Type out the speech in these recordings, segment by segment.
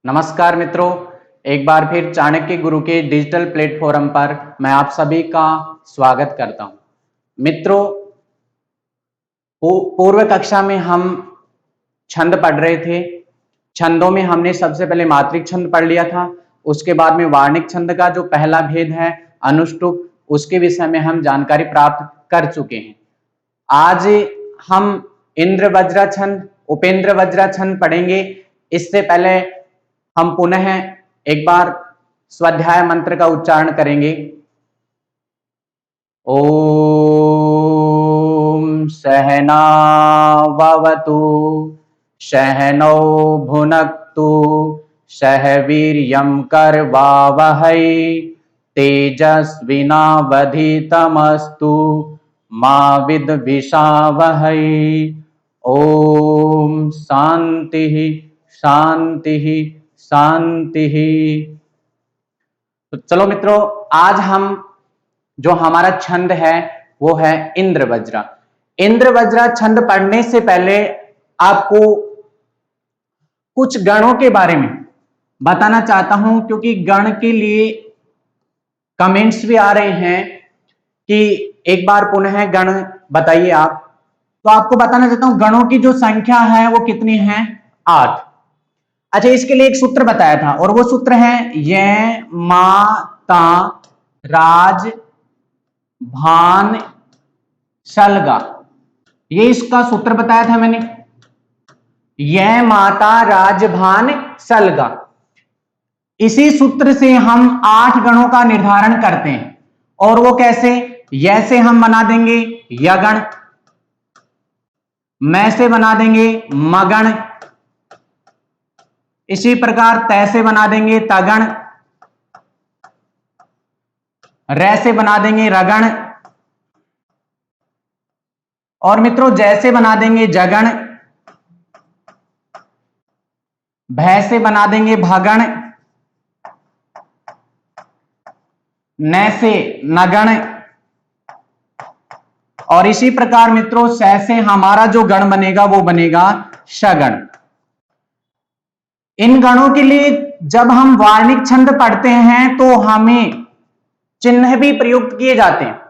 नमस्कार मित्रों, एक बार फिर चाणक्य गुरु के डिजिटल प्लेटफॉर्म पर मैं आप सभी का स्वागत करता हूं। मित्रों, पूर्व कक्षा में हम छंद पढ़ रहे थे। छंदों में हमने सबसे पहले मात्रिक छंद पढ़ लिया था। उसके बाद में वार्णिक छंद का जो पहला भेद है अनुष्टुप, उसके विषय में हम जानकारी प्राप्त कर चुके हैं। आज हम इंद्र वज्र छंद, उपेंद्र वज्र छंद पढ़ेंगे। इससे पहले हम पुनः एक बार स्वाध्याय मंत्र का उच्चारण करेंगे। ओम सहना भवतु सहनौ भुनक्तु सह वीर्यं करवावहै तेजस्विनावधीतमस्तु मा विद्विषावहै। ओम शांति शांति शांति। तो चलो मित्रों, आज हम जो हमारा छंद है वो है इंद्र वज्र। इंद्र वज्र छंद पढ़ने से पहले आपको कुछ गणों के बारे में बताना चाहता हूं, क्योंकि गण के लिए कमेंट्स भी आ रहे हैं कि एक बार पुनः गण बताइए आप। तो आपको बताना चाहता हूं गणों की जो संख्या है वो कितनी है? 8। अच्छा, इसके लिए एक सूत्र बताया था और वो सूत्र है य माता राज भान शलगा। ये इसका सूत्र बताया था मैंने, य माता राज भान शलगा। इसी सूत्र से हम 8 गणों का निर्धारण करते हैं। और वो कैसे? य से हम बना देंगे यगण, मैं से बना देंगे मगण, इसी प्रकार तय से बना देंगे तगण, रै से बना देंगे रगण, और मित्रों जैसे बना देंगे जगण, भय से बना देंगे भगण, न से नगण, और इसी प्रकार मित्रों स से हमारा जो गण बनेगा वो बनेगा शगण। इन गणों के लिए जब हम वार्णिक छंद पढ़ते हैं तो हमें चिन्ह भी प्रयुक्त किए जाते हैं,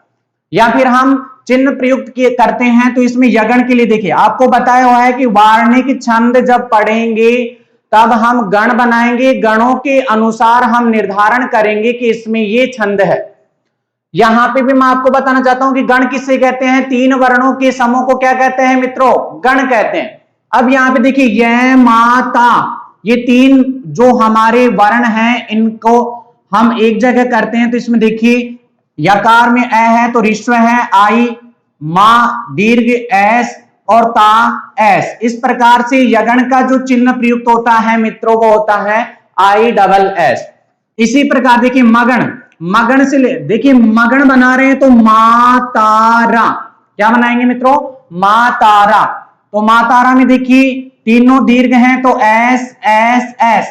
या फिर हम चिन्ह प्रयुक्त करते हैं। तो इसमें यगण के लिए देखिए, आपको बताया हुआ है कि वार्णिक छंद जब पढ़ेंगे तब हम गण बनाएंगे, गणों के अनुसार हम निर्धारण करेंगे कि इसमें ये छंद है। यहां पे भी मैं आपको बताना चाहता हूं कि गण किससे कहते हैं? 3 वर्णों के समूह को क्या कहते हैं मित्रों? गण कहते हैं। अब यहां पे देखिए य माता, ये 3 जो हमारे वर्ण हैं इनको हम एक जगह करते हैं। तो इसमें देखिए यकार में अ है तो ऋस्व है आई, मा दीर्घ एस और ता एस। इस प्रकार से यगण का जो चिन्ह प्रयुक्त होता है मित्रों वो होता है आई डबल एस। इसी प्रकार देखिए मगण, मगण से ले देखिए मगण बना रहे हैं तो मातारा, क्या बनाएंगे मित्रों? मातारा। तो मातारा में देखिए तीनों दीर्घ हैं तो एस एस एस।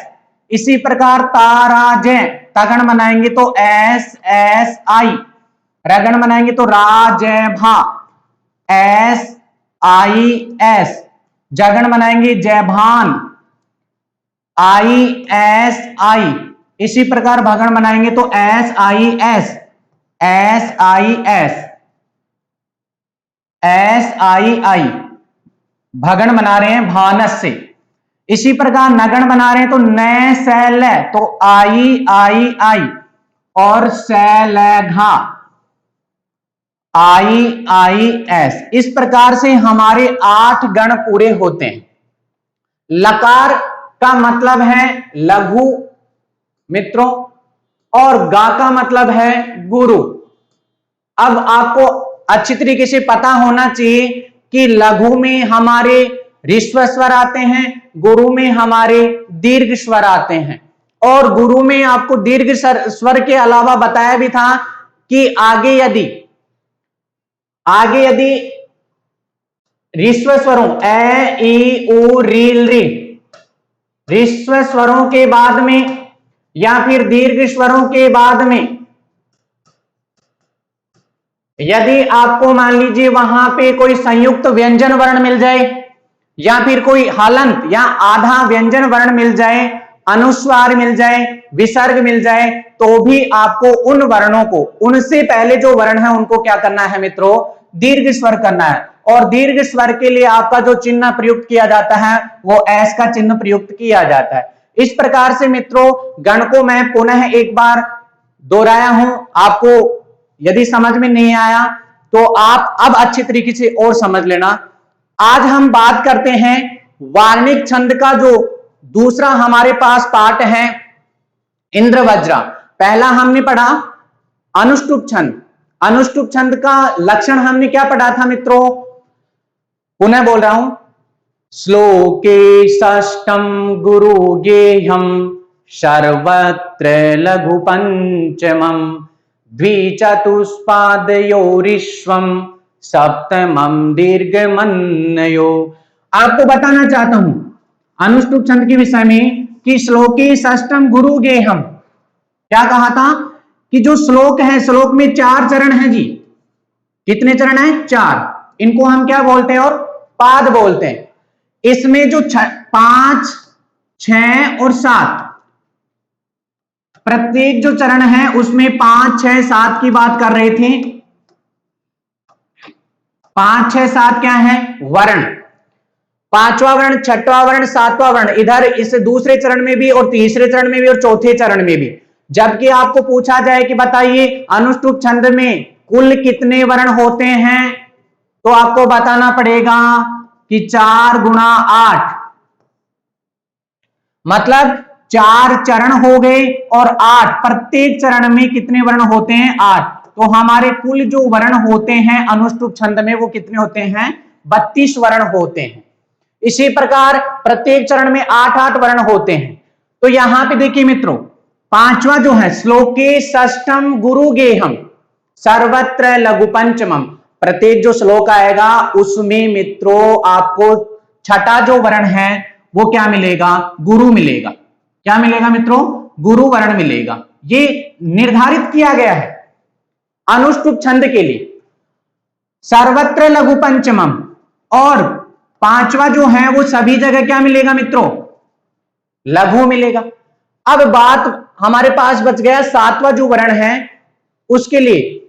इसी प्रकार ताराजय, तगण बनाएंगे तो एस एस आई, रगण बनाएंगे तो राजय भा, एस आई एस, जगण बनाएंगे जयभान, आई एस आई। इसी प्रकार भगण बनाएंगे तो S I S, S I S, S I I. भगण बना रहे हैं भानस से। इसी प्रकार नगण बना रहे हैं तो न सैल, तो आई आई आई, और सैलघा, आई आई एस। इस प्रकार से हमारे 8 गण पूरे होते हैं। लकार का मतलब है लघु मित्रों, और गा का मतलब है गुरु। अब आपको अच्छी तरीके से पता होना चाहिए कि लघु में हमारे ऋस्व स्वर आते हैं, गुरु में हमारे दीर्घ स्वर आते हैं। और गुरु में आपको दीर्घ स्वर के अलावा बताया भी था कि आगे यदि ऋस्व स्वरों ए ई उ रील री, ऋस्व स्वरों के बाद में या फिर दीर्घ स्वरों के बाद में यदि आपको मान लीजिए वहां पे कोई संयुक्त व्यंजन वर्ण मिल जाए या फिर कोई हलंत या आधा व्यंजन वर्ण मिल जाए अनुस्वार मिल जाए, विसर्ग मिल जाए, तो भी आपको उन वर्णों को, उनसे पहले जो वर्ण है उनको क्या करना है मित्रों, दीर्घ स्वर करना है। और दीर्घ स्वर के लिए आपका जो चिन्ह प्रयुक्त किया जाता है वो एस का चिन्ह प्रयुक्त किया जाता है। इस प्रकार से मित्रों गण को मैं पुनः एक बार दोहराया हूं, आपको यदि समझ में नहीं आया तो आप अब अच्छी तरीके से और समझ लेना। आज हम बात करते हैं वार्णिक छंद का, जो दूसरा हमारे पास पार्ट है इंद्रवज्रा। पहला हमने पढ़ा अनुष्टुप छंद। अनुष्टुप छंद का लक्षण हमने क्या पढ़ा था मित्रों, पुनः बोल रहा हूं, श्लोके षष्ठम गुरु गेयम सर्वत्र लघु पंचमम द्विचतुष्पादयोरीश्वम सप्तमम दीर्घमन्यो। आपको बताना चाहता हूं अनुष्टुप छंद के विषय में कि श्लोके षष्ठम गुरु गेयम, क्या कहा था कि जो श्लोक है, श्लोक में 4 चरण हैं जी। कितने चरण हैं? 4। इनको हम क्या बोलते हैं? और पाद बोलते हैं। इसमें जो 5, 6 और 7, प्रत्येक जो चरण है उसमें 5, 6, 7 की बात कर रहे थे। 5, 6, 7 क्या है? वर्ण। 5वां वर्ण, 6वां वर्ण, 7वां वर्ण, इधर इस दूसरे चरण में भी और तीसरे चरण में भी और चौथे चरण में भी। जबकि आपको पूछा जाए कि बताइए अनुष्टुप छंद में कुल कितने वर्ण होते हैं, तो आपको बताना पड़ेगा कि 4 गुणा 8, मतलब 4 चरण हो गए और 8, प्रत्येक चरण में कितने वर्ण होते हैं? 8। तो हमारे कुल जो वर्ण होते हैं अनुष्टुप छंद में वो कितने होते हैं? 32 वर्ण होते हैं। इसी प्रकार प्रत्येक चरण में 8-8 वर्ण होते हैं। तो यहां पे देखिए मित्रों, 5वां जो है श्लोके षष्ठम गुरु गेयम सर्वत्र लघु पंचमम, प्रत्येक जो श्लोक आएगा उसमें मित्रों आपको 6ठा जो वर्ण है वो क्या मिलेगा? गुरु मिलेगा। क्या मिलेगा मित्रों? गुरु वर्ण मिलेगा। ये निर्धारित किया गया है अनुष्टुप छंद के लिए, सर्वत्र लघु पंचमम। और 5वां जो है वो सभी जगह क्या मिलेगा मित्रों? लघु मिलेगा। अब बात हमारे पास बच गया 7वां जो वर्ण है उसके लिए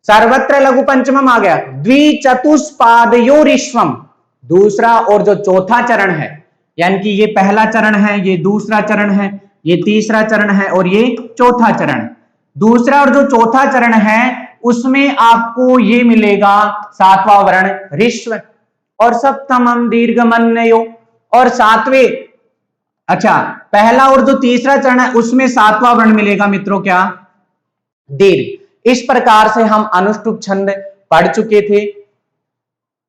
सर्वत्र लघु पंचमम आ गया, द्विचतुष्पादयोरीश्वम दूसरा, और जो चौथा चरण है, यानी कि ये पहला चरण है, ये दूसरा चरण है, ये तीसरा चरण है और ये चौथा चरण। दूसरा और जो चौथा चरण है उसमें आपको ये मिलेगा 7वां वर्ण ऋष्व, और सप्तमम दीर्घमन्यो, और 7वें, अच्छा पहला और जो तीसरा चरण है उसमें 7वां वर्ण मिलेगा मित्रों क्या? दीर्घ। इस प्रकार से हम अनुष्टुप छंद पढ़ चुके थे।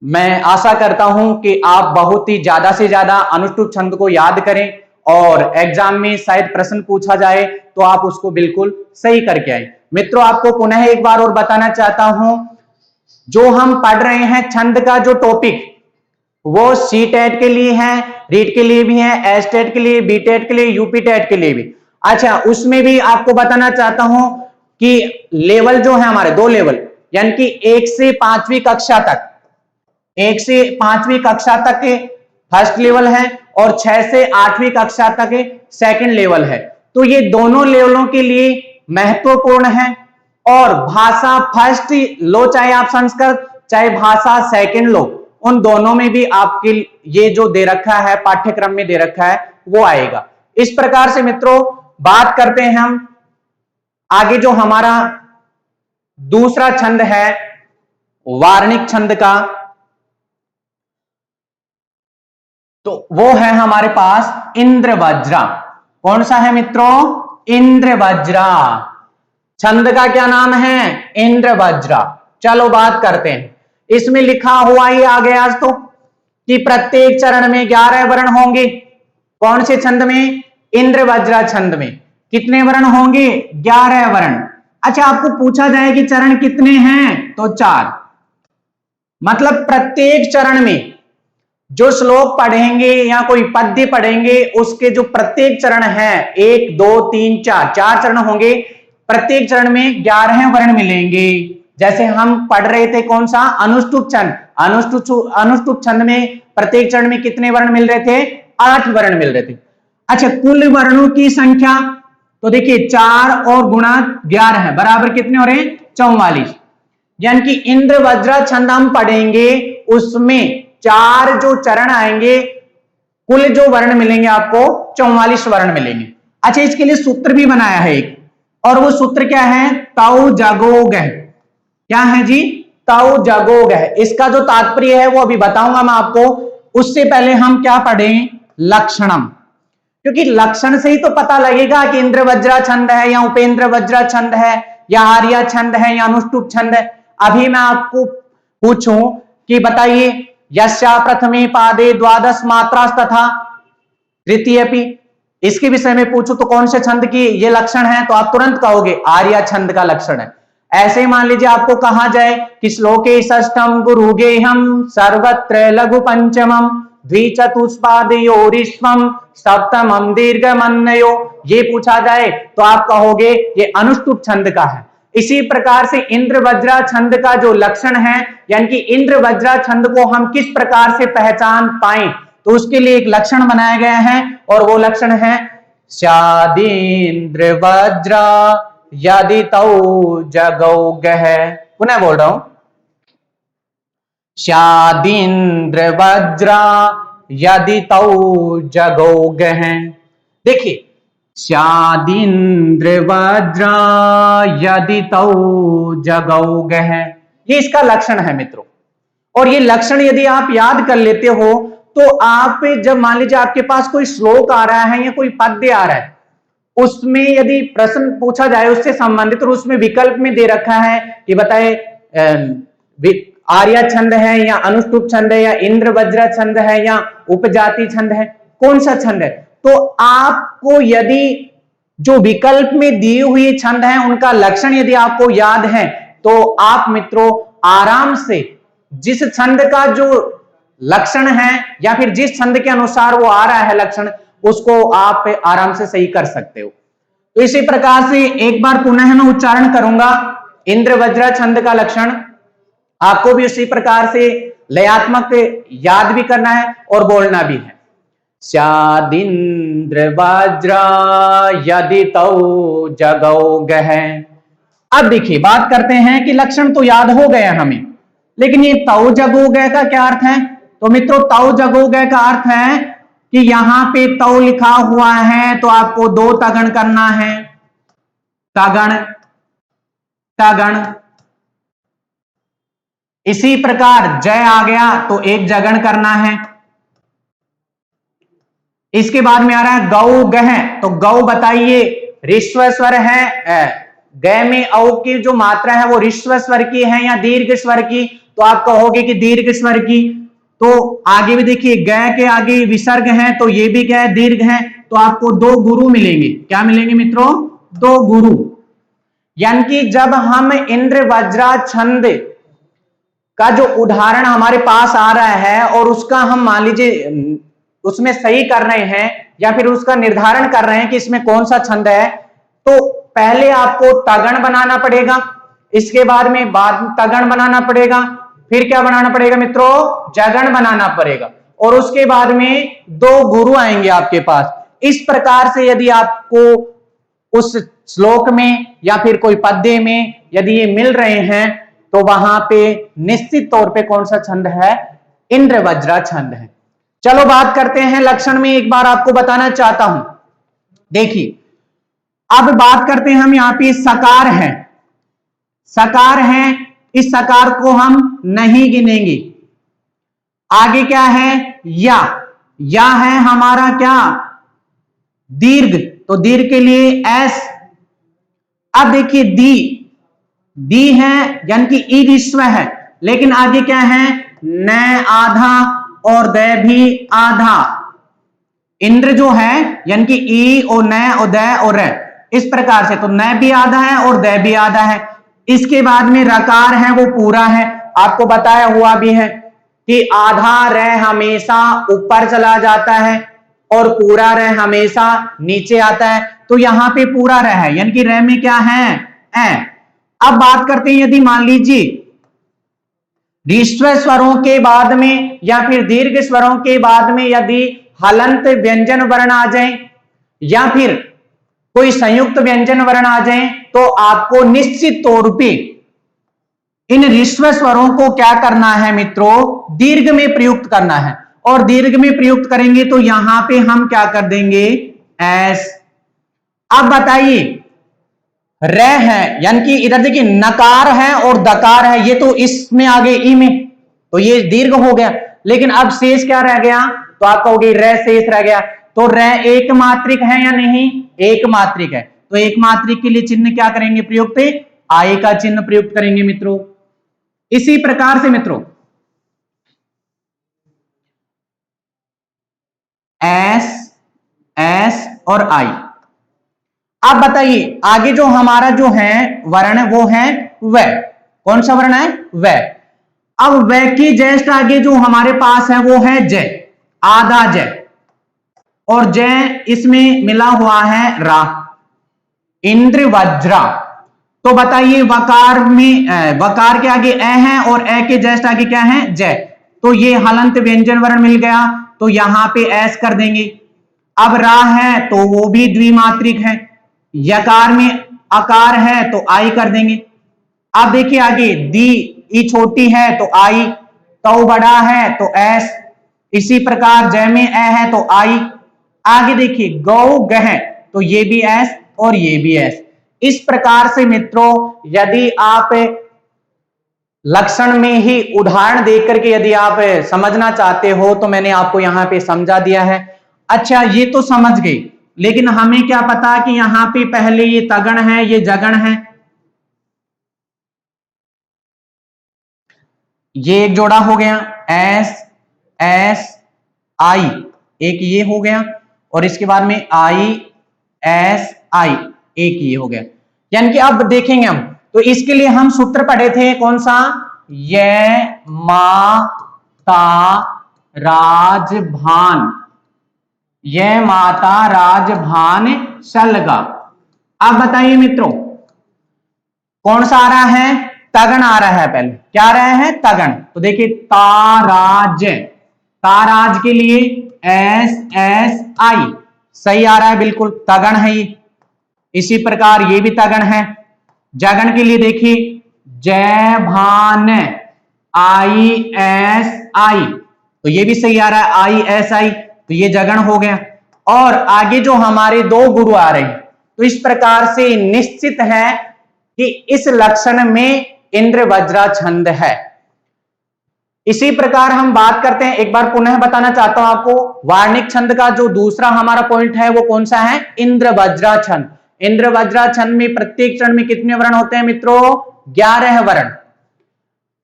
मैं आशा करता हूं कि आप बहुत ही ज्यादा से ज्यादा अनुष्टुप छंद को याद करें और एग्जाम में शायद प्रश्न पूछा जाए तो आप उसको बिल्कुल सही करके आए। मित्रों आपको पुनः एक बार और बताना चाहता हूं, जो हम पढ़ रहे हैं छंद का जो टॉपिक वो सी टेट के लिए है, रीट के लिए भी है, एस टेट के लिए, बी टेट के लिए, यूपी टेट के लिए भी। अच्छा उसमें भी आपको बताना चाहता हूं कि लेवल जो है हमारे 2 लेवल, यानी कि 1 से 5वीं कक्षा तक, 1 से 5वीं कक्षा तक के फर्स्ट लेवल है और 6 से 8वीं कक्षा तक के सेकंड लेवल है। तो ये दोनों लेवलों के लिए महत्वपूर्ण है। और भाषा फर्स्ट लो चाहे आप संस्कृत, चाहे भाषा सेकंड लो, उन दोनों में भी आपके ये जो दे रखा है पाठ्यक्रम में दे रखा है वो आएगा। इस प्रकार से मित्रों बात करते हैं हम आगे, जो हमारा दूसरा छंद है वार्णिक छंद का, तो वो है हमारे पास इंद्रवज्रा। कौन सा है मित्रों? इंद्रवज्रा। छंद का क्या नाम है? इंद्रवज्रा। चलो बात करते हैं। इसमें लिखा हुआ ही आ गया आज तो कि प्रत्येक चरण में 11 वर्ण होंगे। कौन से छंद में? इंद्रवज्रा छंद में। कितने वर्ण होंगे? 11 वर्ण। अच्छा आपको पूछा जाए कि चरण कितने हैं, तो 4। मतलब प्रत्येक चरण में जो श्लोक पढ़ेंगे या कोई पद्य पढ़ेंगे उसके जो प्रत्येक चरण है 1, 2, 3, 4 चरण होंगे। प्रत्येक चरण में 11 वर्ण मिलेंगे। जैसे हम पढ़ रहे थे कौन सा? अनुष्टुप छंद। अनुष्टुप छंद में प्रत्येक चरण में कितने वर्ण मिल रहे थे? 8 वर्ण मिल रहे थे। अच्छा, कुल वर्णों की संख्या तो देखिए 4 और गुणा 11 है, बराबर कितने हो रहे हैं? 44। यानी कि इंद्र वज्रा छंद हम पढ़ेंगे, उसमें 4 जो चरण आएंगे, कुल जो वर्ण मिलेंगे आपको 44 वर्ण मिलेंगे। अच्छा, इसके लिए सूत्र भी बनाया है एक, और वो सूत्र क्या है? तौ जगोगह। क्या है जी? तौ जगोगह। इसका जो तात्पर्य है वो अभी बताऊंगा मैं आपको। उससे पहले हम क्या पढ़ें? लक्षणम, क्योंकि लक्षण से ही तो पता लगेगा कि इंद्र वज्रा छंद है या उपेंद्र वज्रा छंद है या आर्या छंद है या अनुष्टुप छंद है। अभी मैं आपको पूछूं कि बताइए, यस्या प्रथमे पादे द्वादश मात्रा तथा तृतीयपि, इसके विषय में पूछो तो कौन से छंद की ये लक्षण है? तो आप तुरंत कहोगे आर्या छंद का लक्षण है। ऐसे ही मान लीजिए आपको कहा जाए कि श्लोके षष्ठम गुरुगेहम सर्वत्र लघु पंचमम द्विचतुष्पादयोरिष्वम सप्तमम दीर्घमन्वयो, ये पूछा जाए तो आप कहोगे ये अनुष्टुप छंद का है। इसी प्रकार से इंद्र वज्रा छंद का जो लक्षण है, यानी कि इंद्र वज्रा छंद को हम किस प्रकार से पहचान पाए, तो उसके लिए एक लक्षण बनाया गया है, और वो लक्षण है स्यादींद्र वज्रा यदि तौ जगौगह। पुनः बोल रहा हूं, स्यादींद्र वज्रा यदि तौ जगौगह। देखिए, स्यादींद्र वज्रा यदि तौ जगौगह, ये इसका लक्षण है मित्रों। और ये लक्षण यदि आप याद कर लेते हो तो आप जब मान लीजिए आपके पास कोई श्लोक आ रहा है या कोई पद्य आ रहा है, उसमें यदि प्रश्न पूछा जाए उससे संबंधित, और उसमें विकल्प में दे रखा है कि बताए आर्या छंद है या अनुष्टुप छंद है या इंद्र वज्रा छंद है या उपजाति छंद है, कौन सा छंद है, तो आपको यदि जो विकल्प में दिए हुए छंद हैं उनका लक्षण यदि आपको याद है, तो आप मित्रों आराम से जिस छंद का जो लक्षण है या फिर जिस छंद के अनुसार वो आ रहा है लक्षण, उसको आप आराम से सही कर सकते हो। तो इसी प्रकार से एक बार पुनः मैं उच्चारण करूंगा इंद्र वज्रा छंद का लक्षण, आपको भी उसी प्रकार से लयात्मक याद भी करना है और बोलना भी है। स्यादिंद्र वज्रा यदि तौ जगौगह। अब देखिए, बात करते हैं कि लक्षण तो याद हो गए हमें, लेकिन ये तौ जगौगह का क्या अर्थ है? तो मित्रों, तौ जगौगह का अर्थ है कि यहां पे तौ लिखा हुआ है तो आपको 2 तगण करना है, तगण तगण। इसी प्रकार जय आ गया तो 1 जगण करना है। इसके बाद में आ रहा है गौ गह, तो गौ बताइए ऋस्व स्वर है, ग में औ की जो मात्रा है वो ऋस्व स्वर की है या दीर्घ स्वर की, तो आप कहोगे कि दीर्घ स्वर की। तो आगे भी देखिए, ग के आगे विसर्ग है तो ये भी क्या है? दीर्घ है, तो आपको 2 गुरु मिलेंगे। क्या मिलेंगे मित्रों? 2 गुरु। यानी कि जब हम इंद्र वज्रा छंद का जो उदाहरण हमारे पास आ रहा है और उसका हम मान लीजिए उसमें सही कर रहे हैं या फिर उसका निर्धारण कर रहे हैं कि इसमें कौन सा छंद है, तो पहले आपको तगण बनाना पड़ेगा, इसके बाद में तगण बनाना पड़ेगा, फिर क्या बनाना पड़ेगा मित्रों? जगण बनाना पड़ेगा, और उसके बाद में 2 गुरु आएंगे आपके पास। इस प्रकार से यदि आपको उस श्लोक में या फिर कोई पद्य में यदि ये मिल रहे हैं, तो वहां पे निश्चित तौर पे कौन सा छंद है? इंद्र वज्रा छंद है। चलो बात करते हैं लक्षण में, एक बार आपको बताना चाहता हूं। देखिए, अब बात करते हैं हम यहां पे सकार है, सकार है, इस सकार को हम नहीं गिनेंगे। आगे क्या है? या है हमारा क्या? दीर्घ, तो दीर्घ के लिए एस। अब देखिए दी है यानी कि ई ऋस्व है, लेकिन आगे क्या है? न आधा और द भी आधा। इंद्र जो है यानी कि ई और न और द और र, इस प्रकार से, तो न भी आधा है और द भी आधा है। इसके बाद में रकार है वो पूरा है, आपको बताया हुआ भी है कि आधा र हमेशा ऊपर चला जाता है और पूरा र हमेशा नीचे आता है, तो यहां पे पूरा र है यानी कि र में क्या है? ए। अब बात करते हैं, यदि मान लीजिए ऋस्व स्वरों के बाद में या फिर दीर्घ स्वरों के बाद में यदि हलंत व्यंजन वर्ण आ जाए, या फिर कोई संयुक्त व्यंजन वर्ण आ जाए तो आपको निश्चित तौर पे इन ऋस्व स्वरों को क्या करना है मित्रों, दीर्घ में प्रयुक्त करना है। और दीर्घ में प्रयुक्त करेंगे तो यहां पे हम क्या कर देंगे, एस। अब बताइए, र है यानी कि इधर देखिए नकार है और दकार है, ये तो इसमें आ गए ई में, तो ये दीर्घ हो गया। लेकिन अब शेष क्या रह गया, तो आप कहोगे र शेष रह गया। तो र एक मात्रिक है या नहीं, एक मात्रिक है। तो एक मात्रिक के लिए चिन्ह क्या करेंगे प्रयुक्त, आई का चिन्ह प्रयुक्त करेंगे मित्रों। इसी प्रकार से मित्रों एस, एस और आई। अब बताइए आगे जो हमारा जो है वर्ण वो है व। कौन सा वर्ण है, व। अब व की जस्ट आगे जो हमारे पास है वो है ज, आधा ज, और ज इसमें मिला हुआ है रा, इंद्र वज्रा। तो बताइए वकार में वकार के आगे ए है और ए के जस्ट आगे क्या है, ज। तो ये हलंत व्यंजन वर्ण मिल गया, तो यहां पे एस कर देंगे। अब रा है तो वो भी द्विमात्रिक है, यकार में आकार है तो आई कर देंगे। अब देखिए आगे दी, ई छोटी है तो आई, तौ बड़ा है तो एस, इसी प्रकार जय में ए है तो आई। आगे देखिए गौ गह, तो ये भी एस और ये भी एस। इस प्रकार से मित्रों यदि आप लक्षण में ही उदाहरण देकर के यदि आप समझना चाहते हो तो मैंने आपको यहां पे समझा दिया है। अच्छा ये तो समझ गए, लेकिन हमें क्या पता कि यहां पे पहले ये तगण है ये जगण है। ये एक जोड़ा हो गया एस, एस आई, एक ये हो गया, और इसके बाद में आई एस आई, एक ये हो गया। यानी कि अब देखेंगे हम, तो इसके लिए हम सूत्र पढ़े थे कौन सा, ये माता राजभान, ये माता राजभान सलगा। अब बताइए मित्रों कौन सा आ रहा है, तगण आ रहा है। पहले क्या आ रहा है, तगण। तो देखिए ताराज, ताराज के लिए एस एस आई, सही आ रहा है, बिल्कुल तगण है ये। इसी प्रकार ये भी तगण है। जगण के लिए देखिए जय भान, आई एस आई, तो ये भी सही आ रहा है, आई एस आई, तो ये जगण हो गया। और आगे जो हमारे दो गुरु आ रहे हैं, तो इस प्रकार से निश्चित है कि इस लक्षण में इंद्र वज्रा छंद है। इसी प्रकार हम बात करते हैं, एक बार पुनः बताना चाहता हूं आपको, वार्णिक छंद का जो दूसरा हमारा पॉइंट है वो कौन सा है, इंद्र वज्रा छंद। इंद्र वज्रा छंद में प्रत्येक चरण में कितने वर्ण होते हैं मित्रों, 11 वर्ण।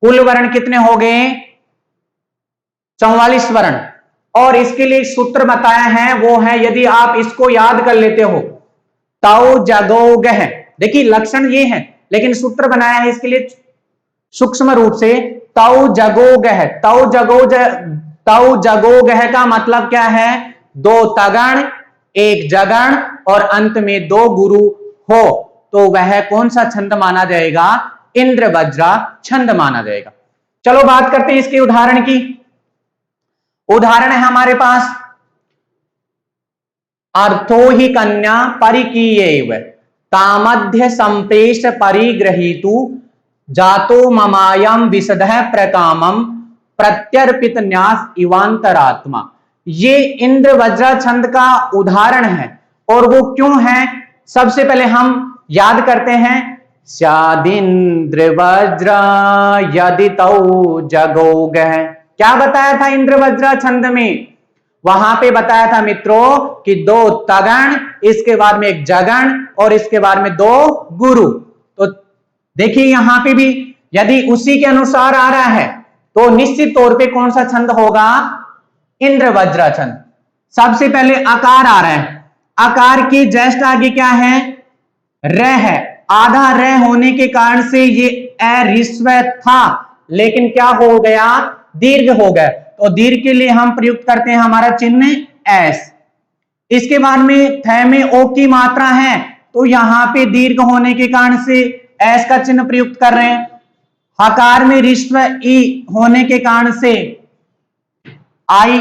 कुल वर्ण कितने हो गए, 44 वर्ण। और इसके लिए सूत्र बताया है, वो है यदि आप इसको याद कर लेते हो, तौ जगो गह। देखिए लक्षण ये है, लेकिन सूत्र बनाया है इसके लिए सूक्ष्म रूप से, तौ जगो गह। तौ जगो गह का मतलब क्या है, दो तगण एक जगण और अंत में दो गुरु हो, तो वह कौन सा छंद माना जाएगा, इंद्र वज्रा छंद माना जाएगा। चलो बात करते हैं इसके उदाहरण की। उदाहरण है हमारे पास, अर्थो ही कन्या परिकीयेव तामध्य संप्रेष्ट परिग्रहीतु जातो ममायम विशदः प्रकामम प्रत्यर्पित न्यास इवांतरात्मा। ये इंद्र वज्रा छंद का उदाहरण है। और वो क्यों है, सबसे पहले हम याद करते हैं, स्यादिंद्र वज्रा यदि तौ जगो गह। क्या बताया था इंद्र वज्रा छंद में, वहां पे बताया था मित्रों कि दो तगण, इसके बाद में एक जगण और इसके बाद में दो गुरु। तो देखिए यहां पे भी यदि उसी के अनुसार आ रहा है तो निश्चित तौर पे कौन सा छंद होगा, इंद्र वज्रा छंद। सबसे पहले आकार आ रहा है, आकार की जस्ट आगे क्या है, र है। आधा र होने के कारण से ये अरिस्व था, लेकिन क्या हो गया, दीर्घ हो गया। तो दीर्घ के लिए हम प्रयुक्त करते हैं हमारा चिन्ह एस। इसके बाद में थ में ओ की मात्रा है, तो यहां पे दीर्घ होने के कारण से एस का चिन्ह प्रयुक्त कर रहे हैं। हकार में ऋस्व ई होने के कारण से आई,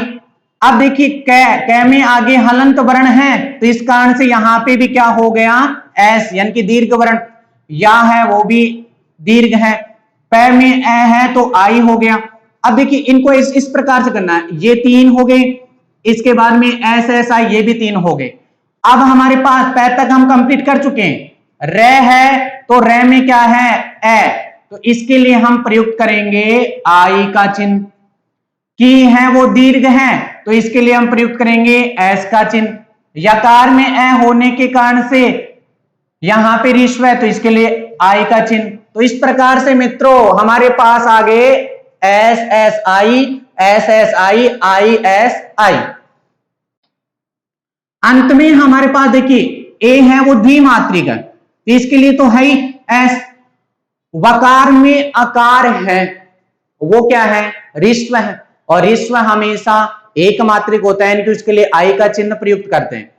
अब देखिए कै में आगे हलंत वर्ण है, तो इस कारण से यहां पे भी क्या हो गया, एस यानी कि दीर्घ वर्ण। या है वो भी दीर्घ है। पै में ए है तो आई हो गया। अब देखिए इनको इस प्रकार से करना है, ये 3 हो गए, इसके बाद में एस एस आई, ये भी 3 हो गए। अब हमारे पास पै तक हम कंप्लीट कर चुके हैं। रे है तो रे में क्या है, ए, तो इसके लिए हम प्रयुक्त करेंगे आई का चिन्ह। की है वो दीर्घ है, तो इसके लिए हम प्रयुक्त करेंगे एस का चिन्ह। यकार में ए होने के कारण से यहां पे ऋस्व है, तो इसके लिए आई का चिन्ह। तो इस प्रकार से मित्रों हमारे पास आ गए S S I, S S I S आई। अंत में हमारे पास देखिए ए है वो द्विमात्रिक है, तो इसके लिए तो है ही एस। वकार में अकार है, वो क्या है, ऋस्व है, और ऋस्व हमेशा एक मात्रिक होता है, यानी उसके लिए आई का चिन्ह प्रयुक्त करते हैं।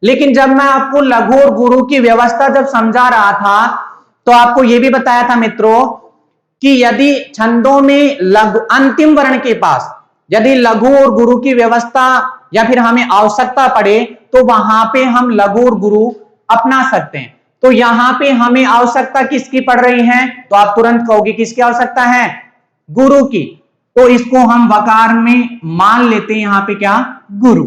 लेकिन जब मैं आपको लघु और गुरु की व्यवस्था जब समझा रहा था, तो आपको यह भी बताया था मित्रों कि यदि छंदों में लघु अंतिम वर्ण के पास यदि लघु और गुरु की व्यवस्था या फिर हमें आवश्यकता पड़े, तो वहां पे हम लघु और गुरु अपना सकते हैं। तो यहां पे हमें आवश्यकता किसकी पड़ रही है, तो आप तुरंत कहोगे किसकी आवश्यकता है, गुरु की। तो इसको हम वकार में मान लेते हैं, यहां पे क्या, गुरु।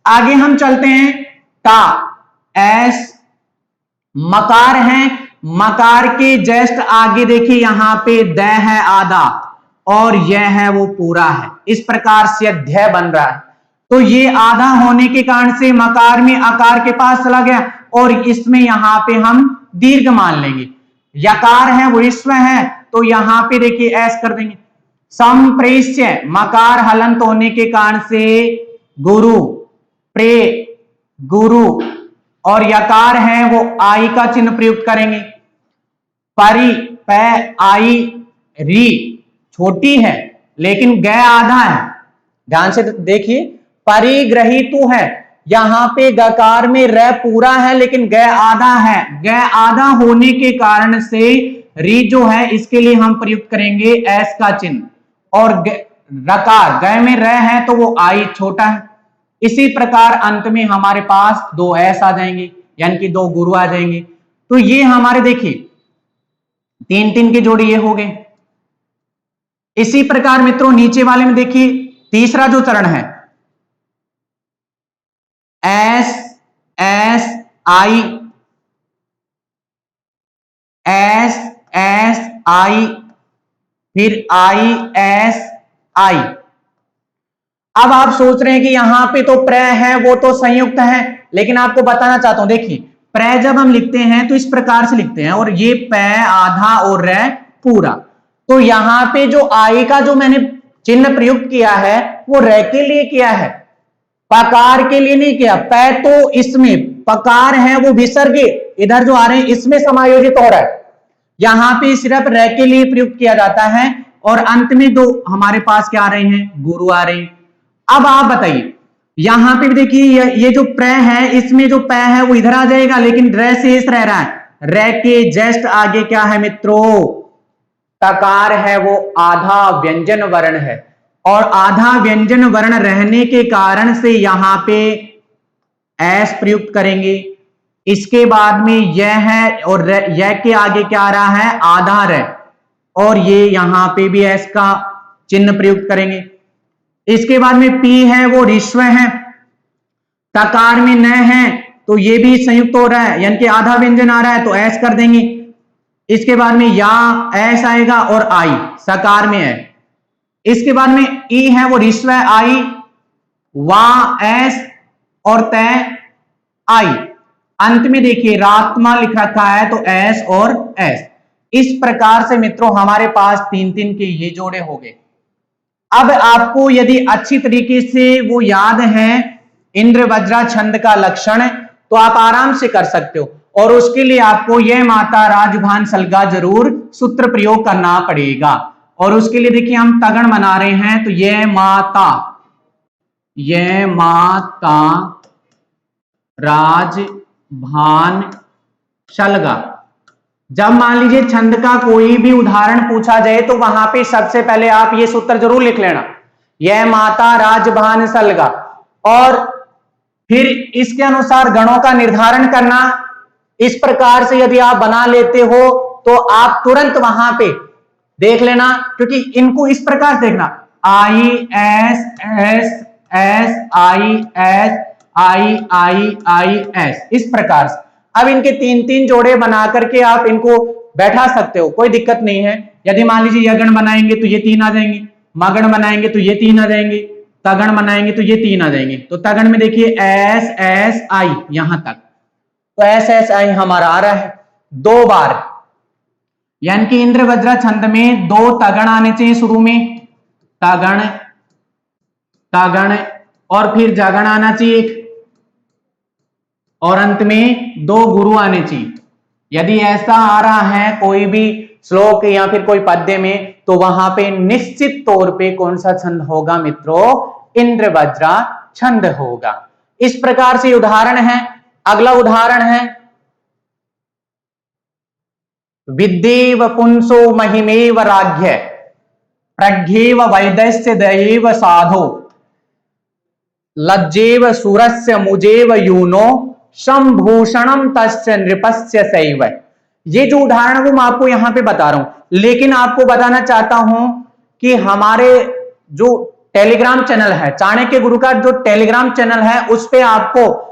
आगे हम चलते हैं, टा एस मकार है, मकार के जस्ट आगे देखिए यहां पे द है आधा और यह है वो पूरा है, इस प्रकार से अध्याय बन रहा है। तो ये आधा होने के कारण से मकार में आकार के पास चला गया, और इसमें यहां पे हम दीर्घ मान लेंगे। यकार है वो ऋस्व है, तो यहां पे देखिए ऐस कर देंगे। संप्रेष्य मकार हलंत होने के कारण से गुरु, प्रे गुरु, और यकार है वो आई का चिन्ह प्रयुक्त करेंगे। परि पै आई री छोटी है लेकिन ग आधा है, ध्यान से देखिए, परिग्रहितु है, यहां पे गकार में र पूरा है लेकिन ग आधा है। ग आधा होने के कारण से री जो है इसके लिए हम प्रयुक्त करेंगे एस का चिन्ह, और रकार ग में र है तो वो आई छोटा है। इसी प्रकार अंत में हमारे पास 2 एस आ जाएंगे, यानी कि 2 गुरु आ जाएंगे। तो ये हमारे देखिए 3-3 की जोड़ी ये हो गए। इसी प्रकार मित्रों नीचे वाले में देखिए तीसरा जो चरण है, S S I, S S आई, फिर आई एस आई। अब आप सोच रहे हैं कि यहां पे तो प्र है वो तो संयुक्त है, लेकिन आपको बताना चाहता हूं, देखिए प्र जब हम लिखते हैं तो इस प्रकार से लिखते हैं, और ये पै आधा और र पूरा। तो यहां पे जो आई का जो मैंने चिन्ह प्रयुक्त किया है वो र के लिए किया है, पकार के लिए नहीं किया। पै तो इसमें पकार है वो विसर्ग इधर जो आ रहे हैं इसमें समायोजित हो रहा है, यहां पे सिर्फ र के लिए प्रयुक्त किया जाता है, और अंत में 2 हमारे पास क्या आ रहे हैं, गुरु आ रहे हैं। अब आप बताइए यहां पे भी देखिए ये जो प्र है इसमें जो पै है वो इधर आ जाएगा, लेकिन र शेष रह रहा है। र के जस्ट आगे क्या है मित्रों, तकार है वो आधा व्यंजन वर्ण है, और आधा व्यंजन वर्ण रहने के कारण से यहां पे एस प्रयुक्त करेंगे। इसके बाद में यह है, और यह के आगे क्या आ रहा है, आधा र, और ये यहां पे भी एस का चिन्ह प्रयुक्त करेंगे। इसके बाद में पी है वो ऋस्व है, तकार में न है तो ये भी संयुक्त हो रहा है, यानी कि आधा व्यंजन आ रहा है तो एस कर देंगे। इसके बाद में या एस आएगा, और आई सकार में है। इसके बाद में ई है वो ऋस्व है, आई वा एस और तय आई। अंत में देखिए रात्मा लिख रखा है तो एस और एस। इस प्रकार से मित्रों हमारे पास 3-3 के ये जोड़े हो गए। अब आपको यदि अच्छी तरीके से वो याद है इंद्र वज्रा छंद का लक्षण, तो आप आराम से कर सकते हो, और उसके लिए आपको यह माता राजभान सलगा जरूर सूत्र प्रयोग करना पड़ेगा। और उसके लिए देखिए हम तगड़ बना रहे हैं, तो यह माता राजभान सलगा। जब मान लीजिए छंद का कोई भी उदाहरण पूछा जाए तो वहां पे सबसे पहले आप ये सूत्र जरूर लिख लेना यह माता राजभान सलगा। और फिर इसके अनुसार गणों का निर्धारण करना, इस प्रकार से यदि आप बना लेते हो तो आप तुरंत वहां पे देख लेना, क्योंकि इनको इस प्रकार से देखना, आई S S S I S I I I S, इस प्रकार से। अब इनके तीन तीन जोड़े बना करके आप इनको बैठा सकते हो, कोई दिक्कत नहीं है। यदि मान लीजिए यगण बनाएंगे तो ये तीन आ जाएंगे, मगण बनाएंगे तो ये तीन आ जाएंगे, तगण बनाएंगे तो ये तीन आ जाएंगे। तो तगण में देखिए एस एस आई यहां तक, तो एस एस आई हमारा आ रहा है 2 बार, यानी कि इंद्रवज्रा छंद में 2 तगण आने चाहिए शुरू में, तगण तगण, और फिर जगण आना चाहिए एक, और अंत में 2 गुरु आने चाहिए। यदि ऐसा आ रहा है कोई भी श्लोक या फिर कोई पद्य में, तो वहां पे निश्चित तौर पे कौन सा छंद होगा मित्रों, इंद्रवज्रा छंद होगा। इस प्रकार से उदाहरण है। अगला उदाहरण है, विद्येव पुंसो महिमेव राज्ञ प्रज्ञेव वैदस्य दयेव साधो लज्जेव सुरस्य मुजेव यूनो संभूषणम तस्य नृपस्य सैव। ये जो उदाहरण है वो मैं आपको यहां पे बता रहा हूं, लेकिन आपको बताना चाहता हूं कि हमारे जो टेलीग्राम चैनल है, चाणक्य गुरु का जो टेलीग्राम चैनल है, उस पे आपको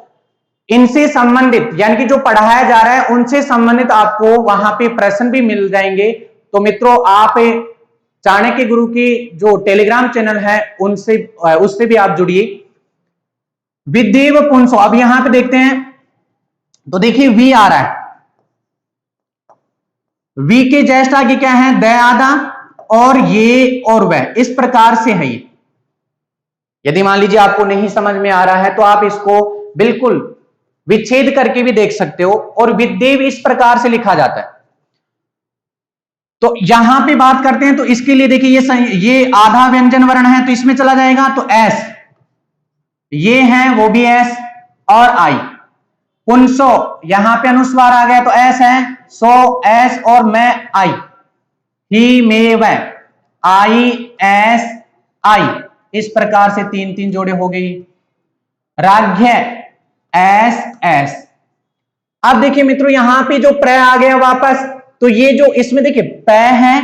इनसे संबंधित यानी कि जो पढ़ाया जा रहा है उनसे संबंधित आपको वहां पे प्रश्न भी मिल जाएंगे। तो मित्रों आप चाणक्य गुरु की जो टेलीग्राम चैनल है उनसे उससे भी आप जुड़िए। विद्येव पुंसो, अब यहां पे देखते हैं तो देखिए वी आ रहा है, वी के जस्ट आगे क्या है, द आधा, और ये और वह, इस प्रकार से है ये। यदि मान लीजिए आपको नहीं समझ में आ रहा है तो आप इसको बिल्कुल विच्छेद करके भी देख सकते हो, और विद्येव इस प्रकार से लिखा जाता है। तो यहां पे बात करते हैं तो इसके लिए देखिए ये आधा व्यंजन वर्ण है तो इसमें चला जाएगा, तो एस, ये है वो भी एस और आई। पुंसो यहां पे अनुस्वार आ गया तो एस है, सो एस और मैं आई, ही में वह आई एस आई, इस प्रकार से तीन तीन जोड़े हो गई। राज्ञ एस एस। अब देखिए मित्रों यहां पे जो प्र आ गया वापस, तो ये जो इसमें देखिए प है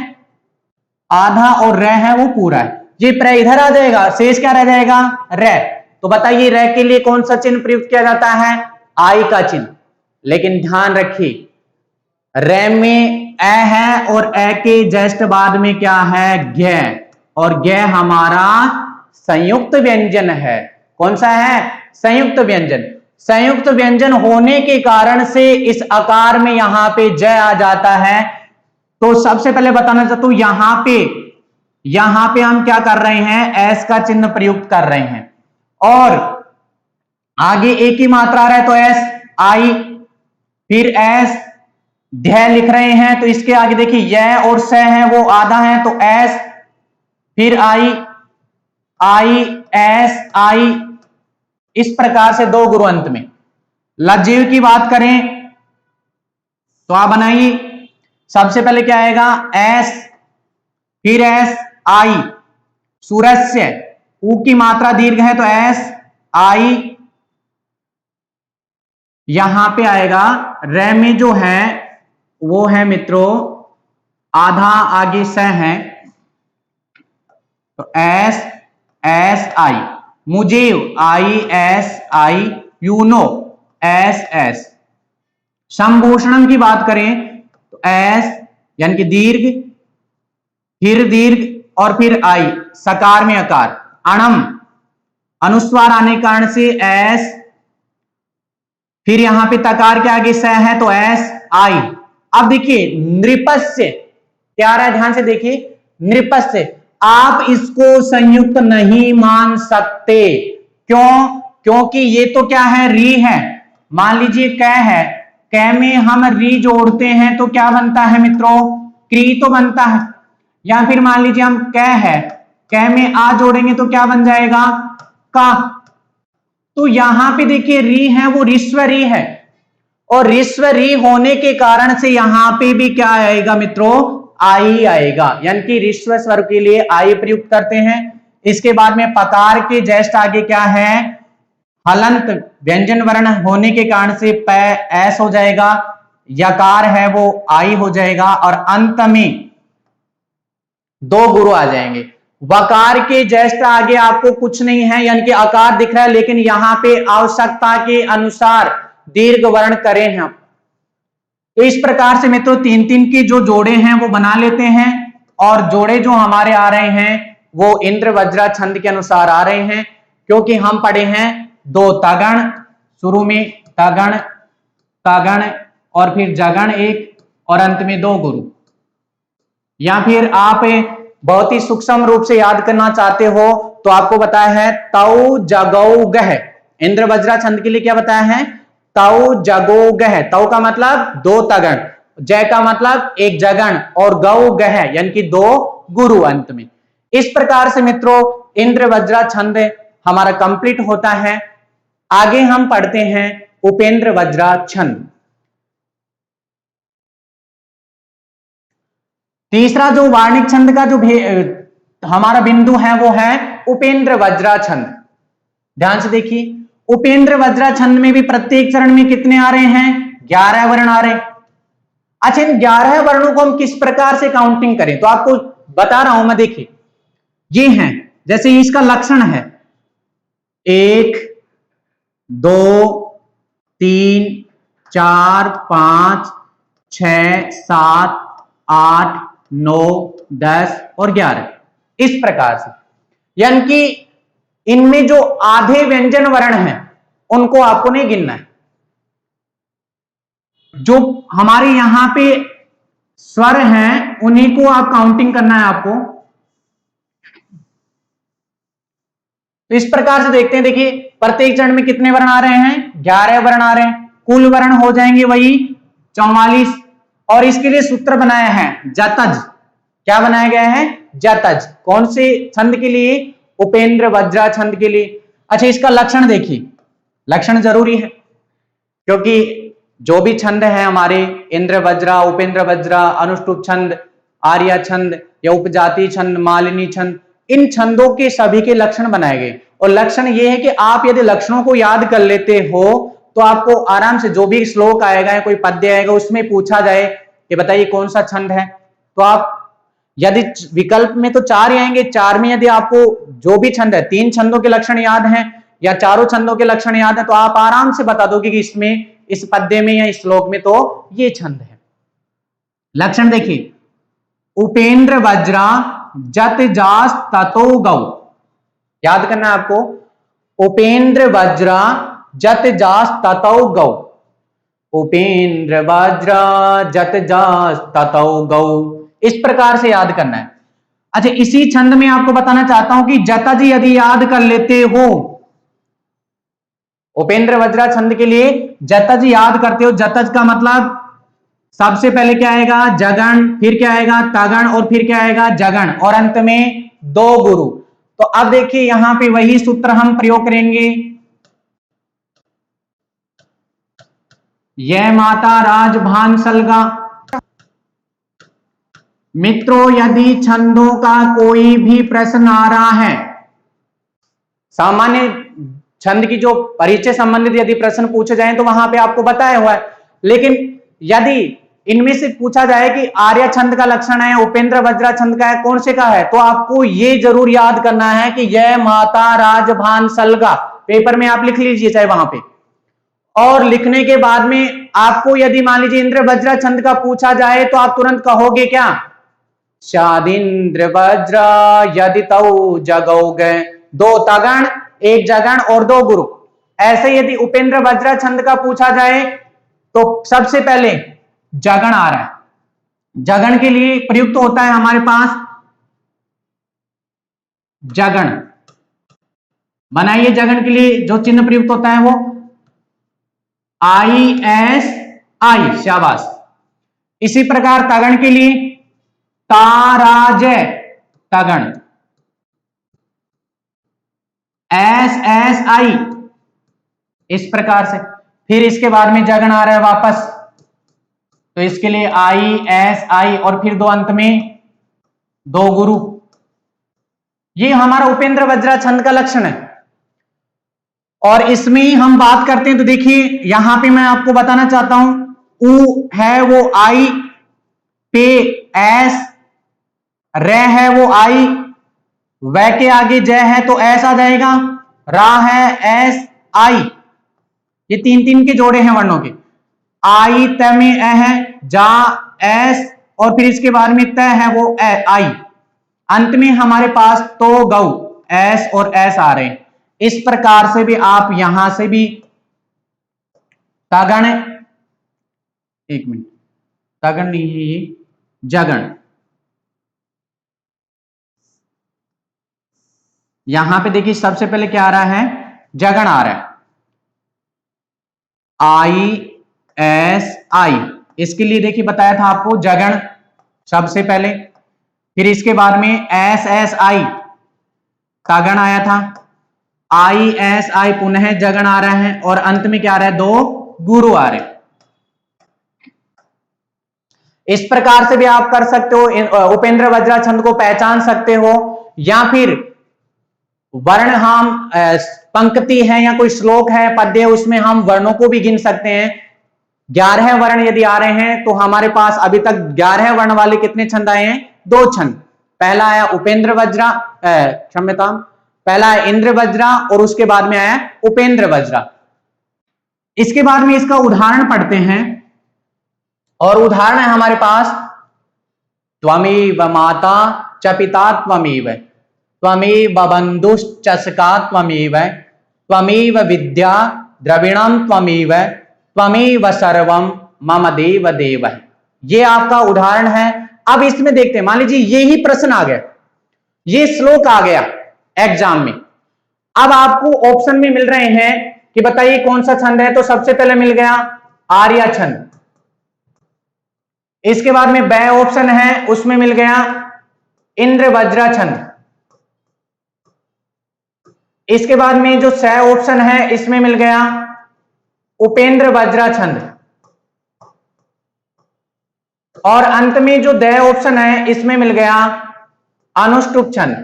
आधा और र है वो पूरा है, ये प्र इधर आ जाएगा, शेष क्या रह जाएगा, र। तो बताइए र के लिए कौन सा चिन्ह प्रयुक्त किया जाता है, आई का चिन्ह। लेकिन ध्यान रखिए र में ए है और ए के जस्ट बाद में क्या है, ज्ञ, और ज्ञ हमारा संयुक्त व्यंजन है। कौन सा है, संयुक्त व्यंजन। संयुक्त व्यंजन होने के कारण से इस आकार में यहां पे जय आ जाता है। तो सबसे पहले बताना चाहता हूं यहां पे हम क्या कर रहे हैं, एस का चिन्ह प्रयुक्त कर रहे हैं, और आगे एक ही मात्रा आ रहा है तो एस आई, फिर एस ध्य लिख रहे हैं तो इसके आगे देखिए यह और स है वो आधा है तो एस, फिर आई आई एस आई, इस प्रकार से 2 गुरु अंत में। लज्जीव की बात करें तो आप बनाइए, सबसे पहले क्या आएगा, एस, फिर एस आई, सूरस्य ऊ की मात्रा दीर्घ है तो एस आई, यहां पे आएगा र में जो है वो है मित्रों आधा आगे स है तो एस एस आई, मुझे I S I, you know S S. संभूषणम की बात करें तो एस यानी कि दीर्घ, फिर दीर्घ और फिर आई, सकार में अकार, अणम अनुस्वार आने के कारण से एस, फिर यहां पे तकार के आगे स है तो एस आई। अब देखिए नृपस्य क्या आ रहा है, ध्यान से देखिए, नृपस्य आप इसको संयुक्त नहीं मान सकते, क्यों, क्योंकि ये तो क्या है, री है। मान लीजिए कै है, कै में हम री जोड़ते हैं तो क्या बनता है मित्रों, क्री तो बनता है, या फिर मान लीजिए हम कै है, कै में आ जोड़ेंगे तो क्या बन जाएगा, का। तो यहां पे देखिए री है वो ऋस्व री है, और ऋस्व री होने के कारण से यहां पे भी क्या आएगा मित्रों, आई आएगा, यानी कि ऋस्व स्वर के लिए आई प्रयुक्त करते हैं। इसके बाद में पकार के जस्ट आगे क्या है, हलंत व्यंजन वर्ण होने के कारण से एस हो जाएगा, यकार है वो आई हो जाएगा, और अंत में दो गुरु आ जाएंगे। वकार के जस्ट आगे आपको कुछ नहीं है, यानी कि आकार दिख रहा है, लेकिन यहां पे आवश्यकता के अनुसार दीर्घ वर्ण करें हैं। तो इस प्रकार से मित्रों तीन तीन के जो जोड़े हैं वो बना लेते हैं, और जोड़े जो हमारे आ रहे हैं वो इंद्र वज्रा छंद के अनुसार आ रहे हैं, क्योंकि हम पढ़े हैं दो तगण, शुरू में तगण तगण और फिर जगण एक, और अंत में दो गुरु। या फिर आप बहुत ही सूक्ष्म रूप से याद करना चाहते हो तो आपको बताया है तौ जगौ गह। इंद्र वज्रा छंद के लिए क्या बताया है, तौ जगो गह। तौ का मतलब दो तगण, जय का मतलब एक जगण, और गौ गह यानी कि दो गुरु अंत में। इस प्रकार से मित्रों इंद्र वज्रा छंद हमारा कंप्लीट होता है। आगे हम पढ़ते हैं उपेंद्र वज्रा छंद। तीसरा जो वार्णिक छंद का जो हमारा बिंदु है वो है उपेंद्र वज्रा छंद। ध्यान से देखिए, उपेंद्र वज्रा छंद में भी प्रत्येक चरण में कितने आ रहे हैं, 11 वर्ण आ रहे हैं। अच्छा, इन 11 वर्णों को हम किस प्रकार से काउंटिंग करें, तो आपको बता रहा हूं मैं। देखिए ये हैं, जैसे इसका लक्षण है 1 2 3 4 5 6 7 8 9 10 और 11, इस प्रकार से। यानी कि इनमें जो आधे व्यंजन वर्ण हैं उनको आपको नहीं गिनना है, जो हमारे यहां पे स्वर हैं उन्हीं को आप काउंटिंग करना है आपको। तो इस प्रकार से देखते हैं, देखिए प्रत्येक चरण में कितने वर्ण आ रहे हैं, 11 वर्ण आ रहे हैं। कुल वर्ण हो जाएंगे वही 44, और इसके लिए सूत्र बनाया है जतज। क्या बनाया गया है, जतज। कौन से छंद के लिए, उपेंद्र वज्रा छंद के लिए। अच्छा, इसका लक्षण देखिए, लक्षण जरूरी है, क्योंकि जो भी छंद है हमारे इंद्र वज्रा, उपेंद्र वज्रा, अनुष्टुप छंद, आर्या छंद या उपजाति छंद, मालिनी छंद, इन छंदों के सभी के लक्षण बनाए गए। और लक्षण ये है कि आप यदि लक्षणों को याद कर लेते हो तो आपको आराम से जो भी श्लोक आएगा या कोई पद्य आएगा उसमें पूछा जाए कि बताइए कौन सा छंद है, तो आप यदि विकल्प में तो 4 ही आएंगे, 4 में यदि आपको जो भी छंद है, 3 छंदों के लक्षण याद हैं या चारों छंदों के लक्षण याद है, तो आप आराम से बता दोगे कि इसमें, इस पद्य में या इस श्लोक में तो ये छंद है। लक्षण देखिए, उपेंद्र वज्रा जत जास ततो गौ। याद करना है आपको, उपेंद्र वज्रा जत जास ततो गौ। उपेंद्र वज्रा जत जास ततो गौ, इस प्रकार से याद करना है। अच्छा, इसी छंद में आपको बताना चाहता हूं कि जतज यदि याद कर लेते हो, उपेंद्र वज्रा छंद के लिए जतज याद करते हो, जतज का मतलब सबसे पहले क्या आएगा, जगण, फिर क्या आएगा, तगण, और फिर क्या आएगा, जगण, और अंत में दो गुरु। तो अब देखिए यहां पे वही सूत्र हम प्रयोग करेंगे, यह माता राज भान सलगा। मित्रों यदि छंदों का कोई भी प्रश्न आ रहा है, सामान्य छंद की जो परिचय संबंधित यदि प्रश्न पूछे जाए तो वहां पे आपको बताया हुआ है, लेकिन यदि इनमें से पूछा जाए कि आर्य छंद का लक्षण है, उपेंद्र वज्रा छंद का है, कौन से का है, तो आपको ये जरूर याद करना है कि यह माता राजभान सलगा। पेपर में आप लिख लीजिए चाहे वहां पे, और लिखने के बाद में आपको यदि मान लीजिए इंद्र वज्रा छंद का पूछा जाए तो आप तुरंत कहोगे क्या, शादिंद्र वज्रा यदि तौ जगौ गए, दो तगण, एक जगण और दो गुरु। ऐसे यदि उपेंद्र वज्रा छंद का पूछा जाए तो सबसे पहले जगण आ रहा है। जगण के लिए प्रयुक्त होता है हमारे पास जगण। बनाइए, जगण के लिए जो चिन्ह प्रयुक्त होता है वो ISI, शाबाश। इसी प्रकार तगण के लिए ताराजय, तगण, SSI, इस प्रकार से। फिर इसके बाद में जगण आ रहा है वापस, तो इसके लिए ISI, और फिर दो अंत में दो गुरु। ये हमारा उपेंद्र वज्रा छंद का लक्षण है। और इसमें हम बात करते हैं तो देखिए यहां पे मैं आपको बताना चाहता हूं, ऊ है वो आई, पे एस, रे है वो आई, वै के आगे जय है तो एस आ जाएगा, रा है एस आई, ये तीन तीन के जोड़े हैं वर्णों के। आई त में ए है, जा एस, और फिर इसके बाद में त है वो आई, अंत में हमारे पास तो गौ एस और एस आ रहे हैं। इस प्रकार से भी आप यहां से भी तगण, एक मिनट, तगण नहीं है ये, जगण, यहां पे देखिए सबसे पहले क्या आ रहा है, जगण आ रहा है, आई एस आई, इसके लिए देखिए बताया था आपको जगण सबसे पहले, फिर इसके बाद में एस एस आई तगण आया था, आई एस आई पुनः जगण आ रहा है, और अंत में क्या आ रहा है, दो गुरु आ रहे हैं। इस प्रकार से भी आप कर सकते हो, उपेंद्र वज्रा छंद को पहचान सकते हो, या फिर वर्ण हम पंक्ति है या कोई श्लोक है, पद्य, उसमें हम वर्णों को भी गिन सकते हैं। 11 वर्ण यदि आ रहे हैं तो हमारे पास अभी तक 11 वर्ण वाले कितने छंद आए हैं, 2 छंद। पहला आया उपेंद्र वज्रा, क्षम्यता, पहला है इंद्र वज्रा और उसके बाद में आया उपेंद्र वज्रा। इसके बाद में इसका उदाहरण पढ़ते हैं, और उदाहरण है हमारे पास, त्वमेव माता च पिता त्वमेव, त्वमेव बंधुश्च सखा त्वमेव, त्वमेव विद्या द्रविणम त्वमेव, त्वमेव सर्वम मम देव देव। ये आपका उदाहरण है। अब इसमें देखते हैं, मान लीजिए ये ही प्रश्न आ गया, ये श्लोक आ गया एग्जाम में, अब आपको ऑप्शन में मिल रहे हैं कि बताइए कौन सा छंद है, तो सबसे पहले मिल गया आर्य छंद, इसके बाद में ब ऑप्शन है उसमें मिल गया इंद्र वज्रा छंद, इसके बाद में जो स ऑप्शन है इसमें मिल गया उपेंद्र वज्रा छंद, और अंत में जो द ऑप्शन है इसमें मिल गया अनुष्टुप छंद।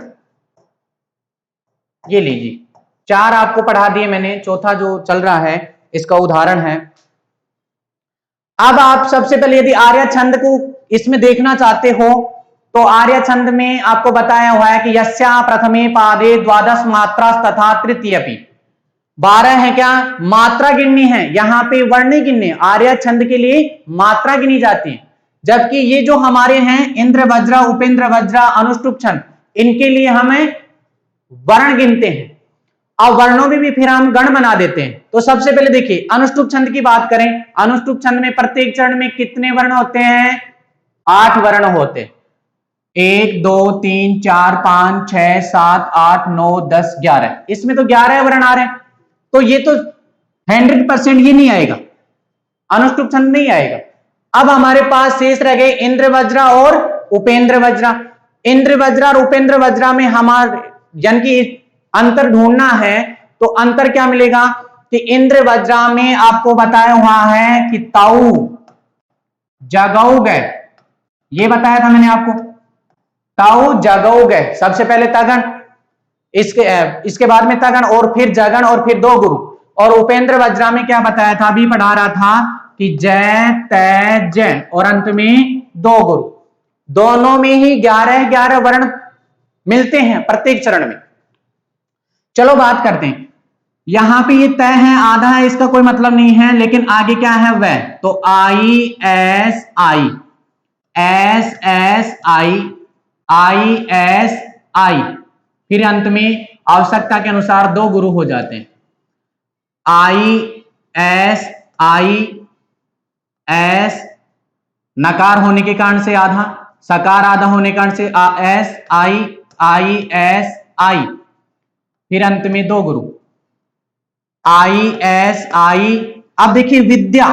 ये लीजिए 4 आपको पढ़ा दिए मैंने, चौथा जो चल रहा है इसका उदाहरण है। अब आप सबसे पहले यदि आर्य छंद को इसमें देखना चाहते हो तो आर्य छंद में आपको बताया हुआ है कि यस्या प्रथमे पादे द्वादश मात्रा तथा तृतीयपि, 12 है क्या, मात्रा गिननी है, यहां पे वर्ण नहीं गिनने, आर्य छंद के लिए मात्रा गिनी जाती है, जबकि ये जो हमारे हैं इंद्र वज्रा उपेंद्र वज्रा अनुष्टुप छंद, इनके लिए हमें वर्ण गिनते हैं। अब वर्णों में भी फिर हम गण बना देते हैं। तो सबसे पहले देखिए अनुष्टुप छंद की बात करें, अनुष्टुप छंद में प्रत्येक चरण में कितने वर्ण होते हैं, 8 वर्ण होते हैं, 1 2 3 4 5 6 7 8 9 10 11, इसमें तो 11 वर्ण आ रहे हैं, तो ये तो 100% ये नहीं आएगा, अनुष्टुप छंद नहीं आएगा। अब हमारे पास शेष रह गए इंद्र वज्रा और उपेंद्र वज्रा। इंद्र वज्रा और उपेंद्र वज्रा में हमारे यानी कि अंतर ढूंढना है, तो अंतर क्या मिलेगा कि इंद्र वज्रा में आपको बताया हुआ है कि ताऊ जगऊ गए, ये बताया था मैंने आपको, ताऊ जगऊ गए, सबसे पहले तगण, इसके बाद में तगण और फिर जगण और फिर 2 गुरु। और उपेंद्र वज्रा में क्या बताया था, अभी पढ़ा रहा था कि जय तय जय और अंत में 2 गुरु, दोनों में ही 11 वर्ण मिलते हैं प्रत्येक चरण में। चलो बात करते हैं, यहां पे ये तय है, आधा है, इसका कोई मतलब नहीं है, लेकिन आगे क्या है वह, तो आई S I, S S I, I S आई, फिर अंत में आवश्यकता के अनुसार 2 गुरु हो जाते हैं, आई एस आई, एस नकार होने के कारण से आधा, सकार आधा होने के कारण से एस आई, आई एस आई, फिर अंत में 2 गुरु, आई एस आई। अब देखिए विद्या,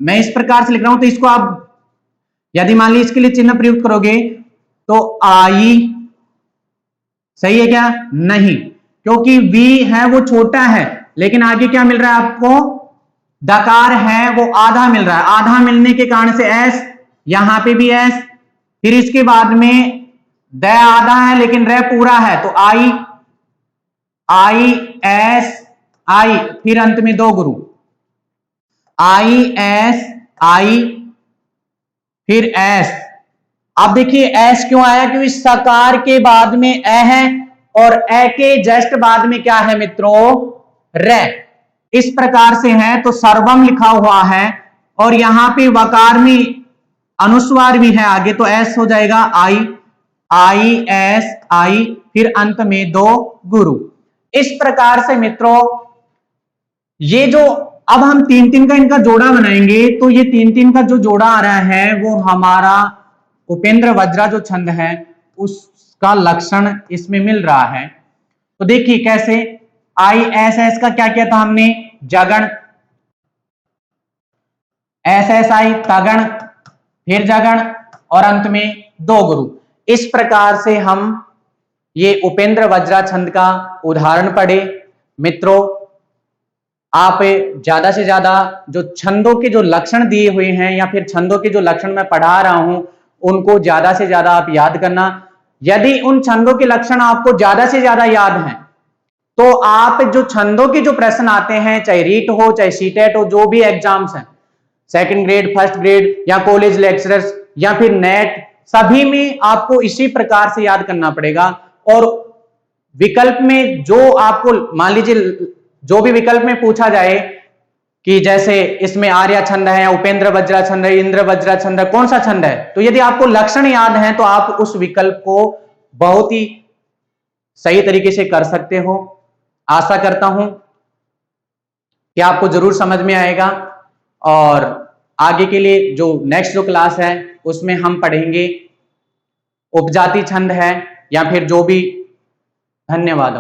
मैं इस प्रकार से लिख रहा हूं, तो इसको आप यदि मान लीजिए इसके लिए चिन्ह प्रयुक्त करोगे तो आई सही है क्या, नहीं, क्योंकि वी है वो छोटा है, लेकिन आगे क्या मिल रहा है आपको, दकार है वो आधा मिल रहा है, आधा मिलने के कारण से एस, यहां पे भी एस, फिर इसके बाद में द आधा है लेकिन रे पूरा है, तो आई, आई एस आई, फिर अंत में दो गुरु, आई एस आई, फिर एस। अब देखिए एस क्यों आया, क्योंकि सकार के बाद में ए है और ए के जस्ट बाद में क्या है मित्रों, रे। इस प्रकार से है, तो सर्वम लिखा हुआ है और यहां पे वकार में अनुस्वार भी है आगे, तो एस हो जाएगा आई, आई एस आई, फिर अंत में दो गुरु। इस प्रकार से मित्रों ये जो अब हम तीन तीन का इनका जोड़ा बनाएंगे, तो ये तीन तीन का जो जोड़ा आ रहा है वो हमारा उपेंद्र वज्रा जो छंद है उसका लक्षण इसमें मिल रहा है। तो देखिए कैसे, आई एस एस का क्या किया था हमने, जगण, एस एस आई तगण, फिर जगण और अंत में दो गुरु। इस प्रकार से हम ये उपेंद्र वज्रा छंद का उदाहरण पढ़े। मित्रों आप ज्यादा से ज्यादा जो छंदों के जो लक्षण दिए हुए हैं या फिर छंदों के जो लक्षण मैं पढ़ा रहा हूं उनको ज्यादा से ज्यादा आप याद करना। यदि उन छंदों के लक्षण आपको ज्यादा से ज्यादा याद हैं तो आप जो छंदों के जो प्रश्न आते हैं, चाहे रीट हो चाहे सीटेट हो, जो भी एग्जाम्स हैं, सेकंड ग्रेड, फर्स्ट ग्रेड या कॉलेज लेक्चरर्स या फिर नेट, सभी में आपको इसी प्रकार से याद करना पड़ेगा। और विकल्प में जो आपको मान लीजिए जो भी विकल्प में पूछा जाए कि जैसे इसमें आर्या छंद है, उपेंद्र वज्रा छंद है, इंद्र वज्रा छंद है, कौन सा छंद है, तो यदि आपको लक्षण याद है तो आप उस विकल्प को बहुत ही सही तरीके से कर सकते हो। आशा करता हूं कि आपको जरूर समझ में आएगा और आगे के लिए जो नेक्स्ट जो क्लास है उसमें हम पढ़ेंगे उपजाति छंद है या फिर जो भी। धन्यवाद।